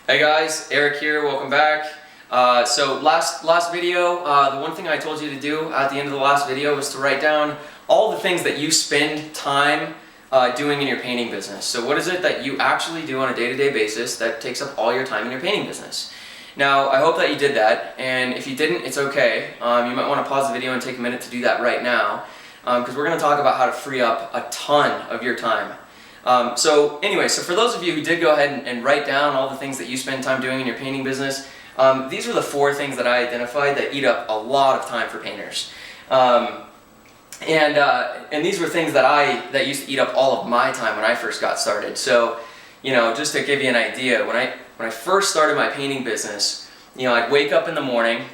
Hey guys, Eric here, welcome back. So last video, the one thing I told you to do at the end of the last video was to write down all the things that you spend time doing in your painting business. So what is it that you actually do on a day-to-day basis that takes up all your time in your painting business? Now, I hope that you did that, and if you didn't, it's okay. You might want to pause the video and take a minute to do that right now, because we're going to talk about how to free up a ton of your time. So for those of you who did go ahead and write down all the things that you spend time doing in your painting business, these are the 4 things that I identified that eat up a lot of time for painters. And these were things that used to eat up all of my time when I first got started. So, just to give you an idea, when I first started my painting business, I'd wake up in the morning,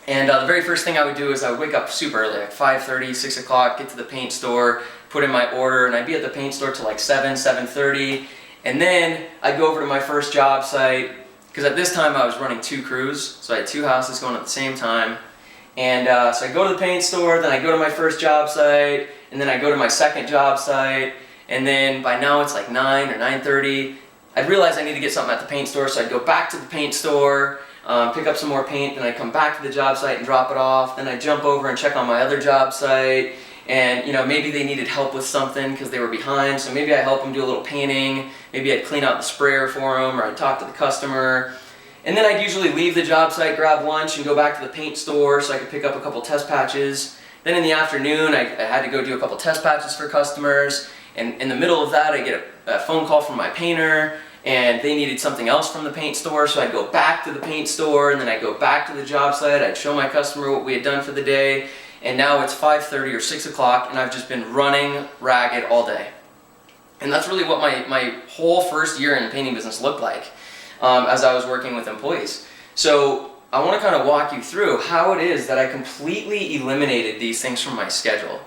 and the very first thing I would do is I would wake up super early, like 5:30, 6 o'clock, get to the paint store, put in my order, and I'd be at the paint store till like 7:30, and then I'd go over to my first job site, because at this time I was running 2 crews, so I had 2 houses going at the same time, and so I go to the paint store, then I go to my first job site, and then I go to my second job site, and then by now it's like 9 or 9:30, I'd realize I need to get something at the paint store, so I'd go back to the paint store, pick up some more paint, then I'd come back to the job site and drop it off, then I'd jump over and check on my other job site, and maybe they needed help with something because they were behind, so maybe I'd help them do a little painting, maybe I'd clean out the sprayer for them, or I'd talk to the customer, and then I'd usually leave the job site, grab lunch, and go back to the paint store so I could pick up a couple test patches. Then in the afternoon I had to go do a couple test patches for customers, and in the middle of that I get a phone call from my painter, and they needed something else from the paint store, so I'd go back to the paint store, and then I'd go back to the job site, I'd show my customer what we had done for the day, and now it's 5:30 or 6 o'clock, and I've just been running ragged all day. And that's really what my whole first year in the painting business looked like as I was working with employees. So I want to kind of walk you through how it is that I completely eliminated these things from my schedule.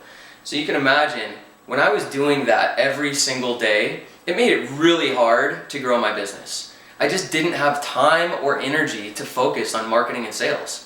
So you can imagine, when I was doing that every single day, it made it really hard to grow my business. I just didn't have time or energy to focus on marketing and sales.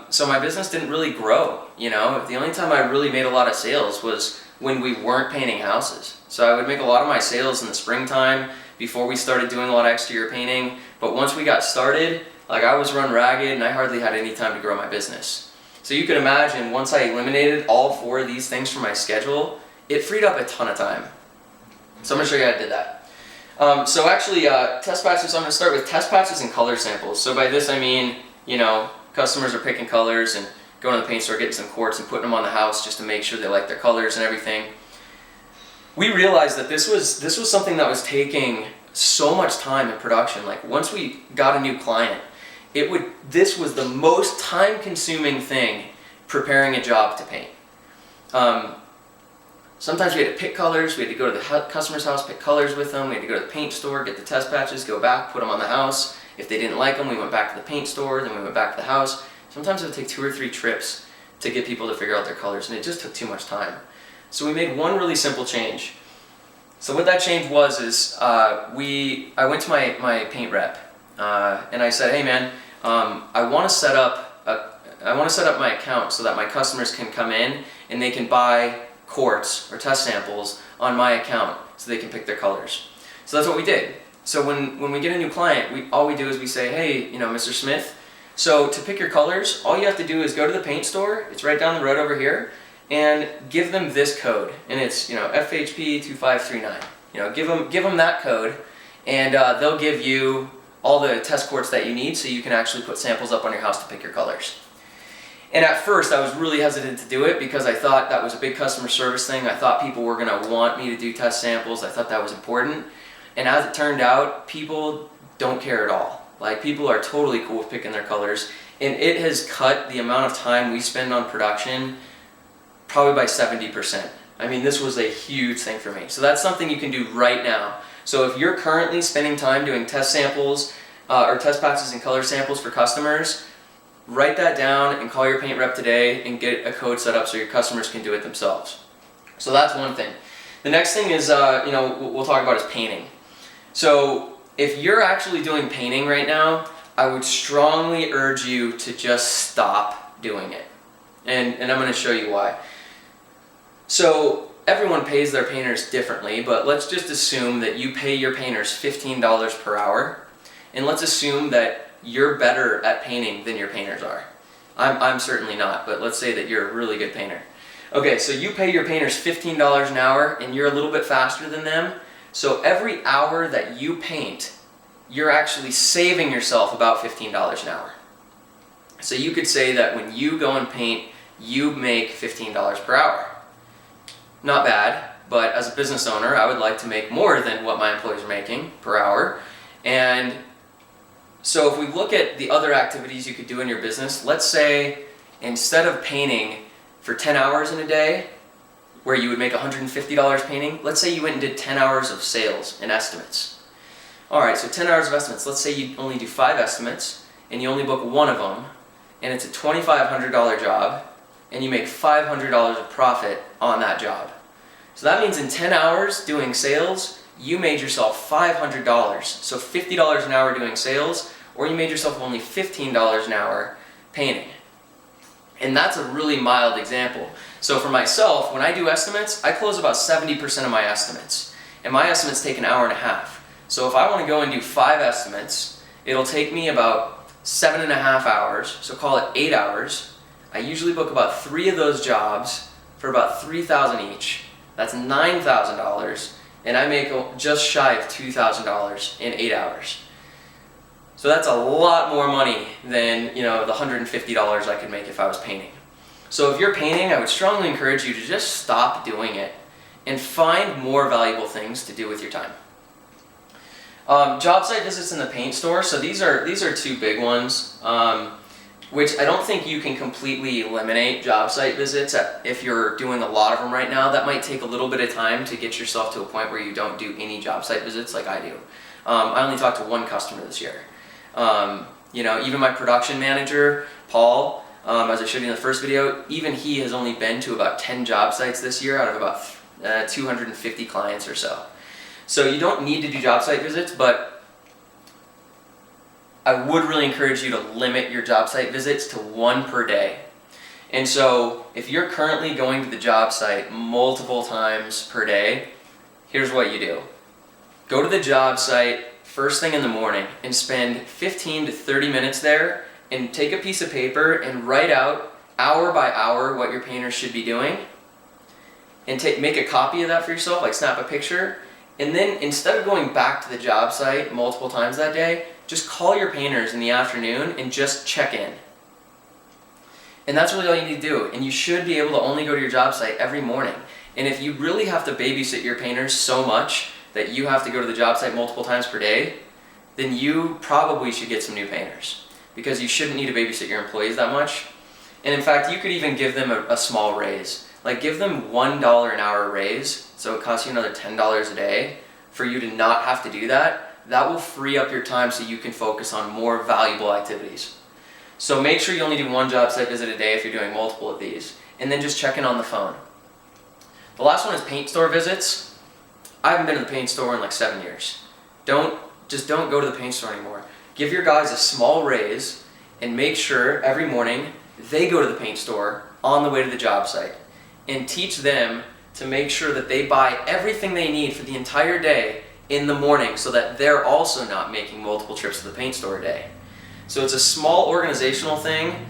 So my business didn't really grow, The only time I really made a lot of sales was when we weren't painting houses. So I would make a lot of my sales in the springtime before we started doing a lot of exterior painting, but once we got started, I was run ragged and I hardly had any time to grow my business. So you can imagine, once I eliminated all 4 of these things from my schedule, it freed up a ton of time. So I'm going to show you how I did that. Test patches, I'm going to start with test patches and color samples. So by this I mean, customers are picking colors and going to the paint store, getting some quartz and putting them on the house just to make sure they like their colors and everything. We realized that this was something that was taking so much time in production. Like, once we got a new client, this was the most time-consuming thing preparing a job to paint. Sometimes we had to pick colors, we had to go to the customer's house, pick colors with them, we had to go to the paint store, get the test patches, go back, put them on the house. If they didn't like them, we went back to the paint store, then we went back to the house. Sometimes it would take 2 or 3 trips to get people to figure out their colors, and it just took too much time. So we made one really simple change. So what that change was is, I went to my paint rep, and I said, hey man, I want to set up my account so that my customers can come in and they can buy quartz or test samples on my account so they can pick their colors. So that's what we did. So when we get a new client, all we do is we say, hey, Mr. Smith, so to pick your colors, all you have to do is go to the paint store, it's right down the road over here, and give them this code, and it's FHP 2539. Give them that code, and they'll give you all the test quartz that you need so you can actually put samples up on your house to pick your colors. And at first I was really hesitant to do it because I thought that was a big customer service thing. I thought people were going to want me to do test samples. I thought that was important. And as it turned out, people don't care at all. People are totally cool with picking their colors, and it has cut the amount of time we spend on production probably by 70%. I mean, this was a huge thing for me. So that's something you can do right now. So if you're currently spending time doing test samples or test patches and color samples for customers, write that down and call your paint rep today and get a code set up so your customers can do it themselves. So that's one thing. The next thing is, we'll talk about is painting. So if you're actually doing painting right now, I would strongly urge you to just stop doing it. And I'm going to show you why. So everyone pays their painters differently, but let's just assume that you pay your painters $15 per hour. and let's assume that you're better at painting than your painters are. I'm certainly not, but let's say that you're a really good painter. Okay, so you pay your painters $15 an hour and you're a little bit faster than them. So every hour that you paint, you're actually saving yourself about $15 an hour. So you could say that when you go and paint, you make $15 per hour. Not bad, but as a business owner, I would like to make more than what my employees are making per hour. And so if we look at the other activities you could do in your business, let's say instead of painting for 10 hours in a day, where you would make $150 painting, let's say you went and did 10 hours of sales and estimates. Alright, so 10 hours of estimates. Let's say you only do 5 estimates, and you only book one of them, and it's a $2,500 job, and you make $500 of profit on that job. So that means in 10 hours doing sales, you made yourself $500. So $50 an hour doing sales, or you made yourself only $15 an hour painting. And that's a really mild example. So for myself, when I do estimates, I close about 70% of my estimates. And my estimates take an hour and a half. So if I want to go and do 5 estimates, it'll take me about 7.5 hours, so call it 8 hours. I usually book about 3 of those jobs for about $3,000 each. That's $9,000, and I make just shy of $2,000 in 8 hours. So that's a lot more money than, the $150 I could make if I was painting. So if you're painting, I would strongly encourage you to just stop doing it and find more valuable things to do with your time. Job site visits in the paint store. So these are 2 big ones, which I don't think you can completely eliminate job site visits if you're doing a lot of them right now. That might take a little bit of time to get yourself to a point where you don't do any job site visits like I do. I only talked to 1 customer this year. Even my production manager, Paul, as I showed you in the first video, even he has only been to about 10 job sites this year out of about 250 clients or so. So you don't need to do job site visits, but I would really encourage you to limit your job site visits to 1 per day. And so if you're currently going to the job site multiple times per day, here's what you do. Go to the job site first thing in the morning and spend 15 to 30 minutes there and take a piece of paper and write out hour by hour what your painters should be doing, and make a copy of that for yourself, like snap a picture. And then instead of going back to the job site multiple times that day, just call your painters in the afternoon and just check in. And that's really all you need to do. And you should be able to only go to your job site every morning. And if you really have to babysit your painters so much that you have to go to the job site multiple times per day, then you probably should get some new painters, because you shouldn't need to babysit your employees that much. And in fact, you could even give them a small raise. Like give them $1 an hour raise, so it costs you another $10 a day for you to not have to do that. That will free up your time so you can focus on more valuable activities. So make sure you only do 1 job site visit a day if you're doing multiple of these, and then just check in on the phone. The last one is paint store visits. I haven't been to the paint store in like 7 years. Don't go to the paint store anymore. Give your guys a small raise and make sure every morning they go to the paint store on the way to the job site, and teach them to make sure that they buy everything they need for the entire day in the morning, so that they're also not making multiple trips to the paint store a day. So it's a small organizational thing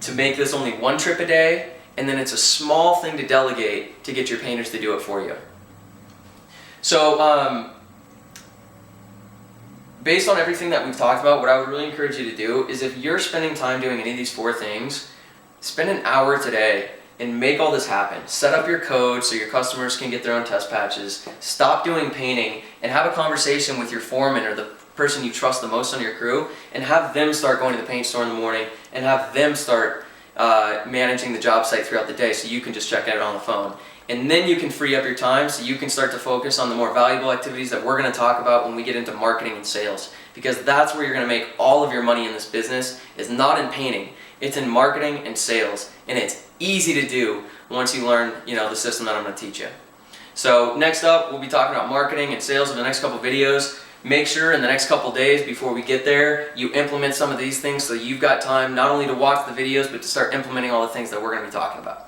to make this only 1 trip a day, and then it's a small thing to delegate to get your painters to do it for you. So based on everything that we've talked about, what I would really encourage you to do is, if you're spending time doing any of these 4 things, spend an hour today and make all this happen. Set up your code so your customers can get their own test patches. Stop doing painting and have a conversation with your foreman or the person you trust the most on your crew, and have them start going to the paint store in the morning, and have them start managing the job site throughout the day, so you can just check it on the phone. And then you can free up your time so you can start to focus on the more valuable activities that we're going to talk about when we get into marketing and sales. Because that's where you're going to make all of your money in this business, is not in painting. It's in marketing and sales. And it's easy to do once you learn, the system that I'm going to teach you. So next up, we'll be talking about marketing and sales in the next couple videos. Make sure in the next couple days before we get there, you implement some of these things so you've got time not only to watch the videos, but to start implementing all the things that we're going to be talking about.